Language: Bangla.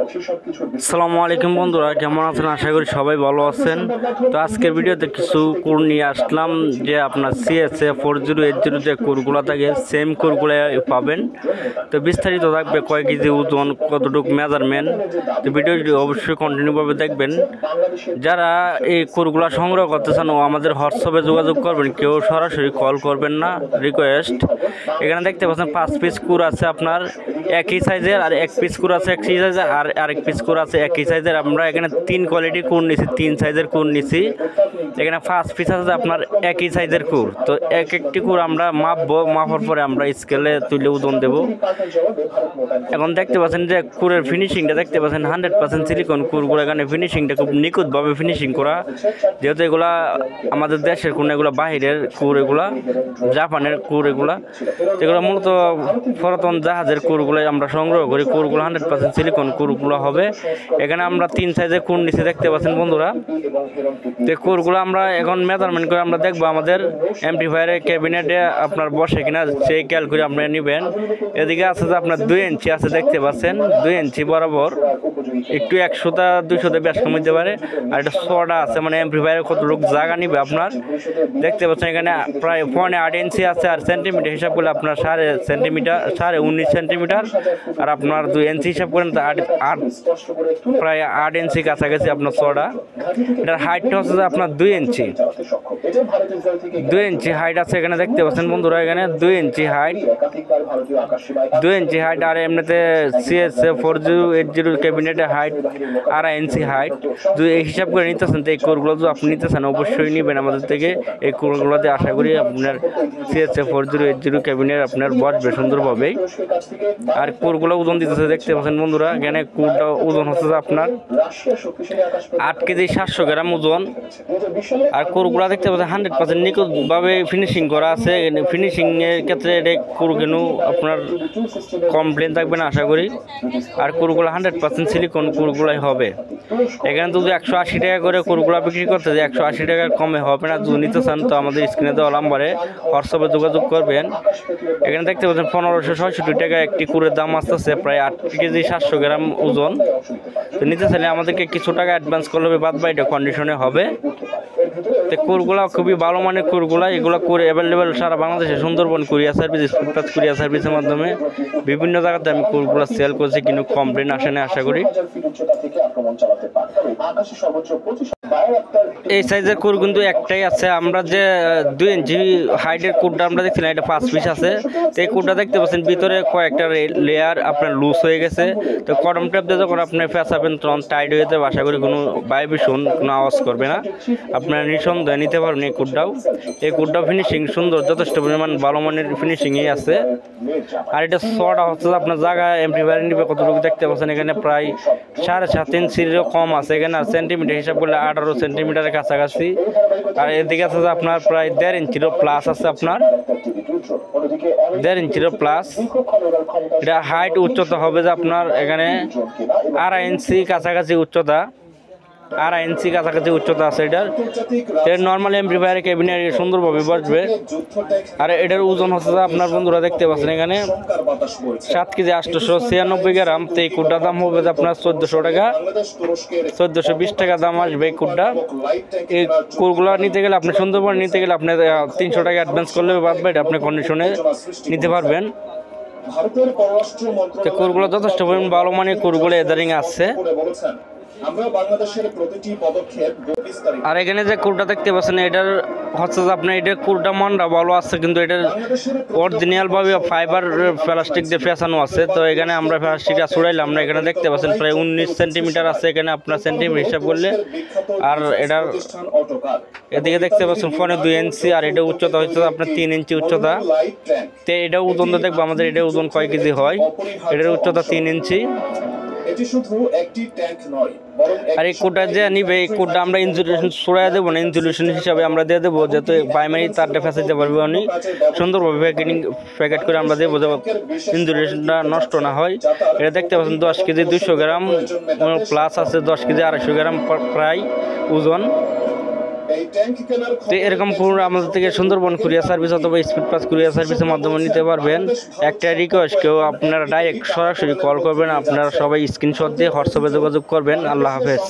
আসসালামু আলাইকুম বন্ধুরা, কেমন আছেন? আশা করি সবাই ভালো আছেন। তো আজকের ভিডিওতে কিছু কোর নিয়ে আসলাম, যে আপনার CSA 4080 যে কোরগুলো থাকে সেম কোরগুলো পাবেন। তো বিস্তারিত থাকবে কয় কেজি ওজন, কতটুকু মেজারমেন্ট। তো ভিডিওটি অবশ্যই কন্টিনিউভাবে দেখবেন। যারা এই কোরগুলো সংগ্রহ করতে চান ও আমাদের হোয়াটসঅ্যাপে যোগাযোগ করবেন, কেউ সরাসরি কল করবেন না, রিকোয়েস্ট। এখানে দেখতে পাচ্ছেন 5 পিস কোর আছে আপনার একই সাইজের, আর 1 পিস কোর আছে একই সাইজের, আর আরেক পিস কোর আছে একই সাইজের। আমরা এখানে 3 কোয়ালিটির কোর নিছি, 3 সাইজের কোর নিছি। এখানে 5 পিস আছে আপনার একই সাইজের কোর। তো একটি কোর আমরা মাপবো, মাপার পরে আমরা স্কেলে তুলে ওজন দেবো। এখন দেখতে পাচ্ছেন যে কোরের ফিনিশিংটা দেখতে পাচ্ছেন 100% সিলিকন কোরগুলো। এখানে ফিনিশিংটা খুব নিখুঁতভাবে ফিনিশিং করা, যেহেতু এগুলা আমাদের দেশের কোন, এগুলো বাহিরের কোর, এগুলা জাপানের কোর। এগুলো মূলত পুরাতন জাহাজের কোরগুলো আমরা সংগ্রহ করি। কোরগুলো 100% সিলিকন কোরগুলো হবে। এখানে আমরা 3 সাইজের কোর নিচে দেখতে পাচ্ছেন বন্ধুরা। তো কোরগুলো আমরা এখন মেজারমেন্ট করে আমরা দেখবো আমাদের অ্যাম্পলিফায়ারের ক্যাবিনেটে আপনার বসে কিনা, সেই খেয়াল করে আপনারা নেবেন। এদিকে আছে যে আপনার 2 ইঞ্চি আছে, দেখতে পাচ্ছেন 2 ইঞ্চি বরাবর, একটু 100টা 200টা বেশ কম হতে পারে। আর এটা 6টা আছে, মানে অ্যাম্পলিফায়ারে কতটুকু জায়গা নিবে আপনার দেখতে পাচ্ছেন। এখানে প্রায় 8 ইঞ্চি আছে, আর সেন্টিমিটার হিসাব করলে আপনার 19.5 সেন্টিমিটার। আর আপনার 2 ইঞ্চি হিসাব করেন তো প্রায় 8 ইঞ্চি কাছাকাছি আপনার 6টা। এটার হাইটটা হচ্ছে যে আপনার 2 ইঞ্চি, 2 ইঞ্চি হাইট আছে। এখানে দেখতে পাচ্ছেন বন্ধুরা, এখানে 2 ইঞ্চি হাইট, 2 ইঞ্চি হাইট। আর এমনিতে CSA 4080 ক্যাবিনেটের হাইট 2.5 ইঞ্চি হাইট। যদি এই হিসাব করে নিতেছেন, তো এই কোরগুলো যদি আপনি নিতেছেন অবশ্যই নেবেন আমাদের থেকে। এই কোরগুলোতে আশা করি আপনার CSA 4080 ক্যাবিনেট আপনার বসবে সুন্দরভাবেই। আর কোরগুলো ওজন দিতেছে দেখতে পাচ্ছেন বন্ধুরা। এখানে কোরটা ওজন হচ্ছে আপনার 8 কেজি 700 গ্রাম ওজন। আর কোরগুলো দেখতে পাচ্ছেন 100% নিখুঁতভাবে ফিনিশিং করা আছে। ফিনিশিং এর ক্ষেত্রে এটা কোর কেন আপনার কমপ্লেন থাকবে না আশা করি। আর কোরগুলো 100% সিলিকন কোরগুলাই হবে। এখানে যদি 180 টাকা করে কোরগুলো বিক্রি করতে যায়, 180 টাকার কমে হবে না। যদি নিতে চান তো আমাদের স্ক্রিনে দেওয়া নাম্বারে হোয়াটসঅ্যাপে যোগাযোগ করবেন। এখানে দেখতে পাচ্ছেন 1566 টাকা একটি কোরের দাম আসতেছে, প্রায় 8 কেজি 700 গ্রাম ওজন। তো নিতে চাইলে আমাদেরকে কিছু টাকা অ্যাডভান্স করলে বাদ বাকিটা কন্ডিশনে হবে। তো কোরগুলা খুবই ভালো মানের কোরগুলা। এগুলো কোর অ্যাভেলেবেল সারা বাংলাদেশে, সুন্দরবন কুরিয়ার সার্ভিস, স্পিডপাস কুরিয়ার সার্ভিসের মাধ্যমে বিভিন্ন জায়গাতে আমি কোরগুলা সেল করছি, কিন্তু কমপ্লেন আসে না আশা করি। এই সাইজের কোর কিন্তু একটাই আছে। আমরা যে 2 ইঞ্চি হাইটের কোরটা আমরা দেখছি না, এটা 5 পিস আছে। তো এই কোরটা দেখতে পাচ্ছেন ভিতরে কয়েকটা লেয়ার আপনার লুজ হয়ে গেছে। তো কটন টেপ দিয়ে যখন আপনি ফেসাবেন তখন টাইট হয়ে যাবে, আশা করি কোনো ভাইব্রেশন, কোনো আওয়াজ করবে না। আপনারা নিঃসন্দেহে নিতে পারবেন এই কোরটাও। এই কোরটাও ফিনিশিং সুন্দর, যথেষ্ট পরিমাণ ভালো মানের ফিনিশিংই আছে। আর এটা 6টা হচ্ছে আপনার জায়গা অ্যাম্পলিফায়ার নিবে কতটুকু দেখতে পাচ্ছেন। এখানে প্রায় 7.5 ইঞ্চিরও কম আছে। এখানে আর সেন্টিমিটার হিসাব করলে 18 সেন্টিমিটারের কাছাকাছি। আর এদিকে আছে আপনার প্রায় 1.5 ইঞ্চিরও প্লাস আছে, আপনার 1.5 ইঞ্চিরও প্লাস। এটা হাইট উচ্চতা হবে যে আপনার এখানে 2.5 ইঞ্চি কাছাকাছি উচ্চতা, 2.5 ইঞ্চি কাছাকাছি উচ্চতা আছে এটার। নর্মাল অ্যাম্পলিফায়ার ক্যাবিনেট সুন্দরভাবে বসবে। আর এটার ওজন হচ্ছে আপনার বন্ধুরা দেখতে পাচ্ছেন এখানে 7 কেজি 896 গ্রাম। তো এই কোরটার দাম হবে আপনার 1400 টাকা, 1420 টাকা দাম আসবে এই কোরটা। এই কোরগুলো নিতে গেলে আপনি সুন্দরবন নিতে গেলে আপনি 300 টাকা অ্যাডভান্স করলে বাদ বাকি আপনি কন্ডিশনে নিতে পারবেন। তো কোরগুলো যথেষ্ট পরিমাণ ভালো মানের কোরগুলো এদারিং আছে। আর এখানে যে কোরটা দেখতে পাচ্ছেন, এটার হচ্ছে যে আপনার এটার কোরটা মানটা ভালো আছে, কিন্তু এটার অরিজিনাল ভাবে ফাইবার প্লাস্টিক দিয়ে ফেসানো আছে। তো এখানে আমরা প্লাস্টিকটা ছুড়াইলাম না। এখানে দেখতে পাচ্ছেন প্রায় 19 সেন্টিমিটার আছে এখানে আপনার সেন্টিমিটার হিসাব করলে। আর এটার এদিকে দেখতে পাচ্ছেন 2 ইঞ্চি। আর এটা উচ্চতা হচ্ছে আপনার 3 ইঞ্চি উচ্চতা। তো এটা ওজন দেখবো আমাদের এটা ওজন কয় কেজি হয়। এটার উচ্চতা 3 ইঞ্চি। আর এই কোডটা যে নিবে, এই কোডটা আমরা ইনসুলেশন ছড়াই দেবো না, ইনসুলেশন হিসাবে আমরা দিয়ে দেবো, যাতে প্রাইমারি তারটা ফেসাইতে পারবে উনি সুন্দরভাবে প্যাকেট করে আমরা দেবো, যাতে ইনসুলেশনটা নষ্ট না হয়। এটা দেখতে পাচ্ছেন 10 কেজি 200 গ্রাম প্লাস আছে, 10 কেজি 250 গ্রাম প্রায় ওজন। তো এরকম কোর আমাদের থেকে সুন্দরবন কুরিয়ার সার্ভিস অথবা স্পিড পাস কুরিয়ার সার্ভিসের মাধ্যমে নিতে পারবেন। একটা রিকোয়েস্ট, কেউ আপনারা ডাইরেক্ট সরাসরি কল করবেন, আপনারা সবাই স্ক্রিনশট দিয়ে হোয়াটসঅ্যাপে যোগাযোগ করবেন। আল্লাহ হাফেজ।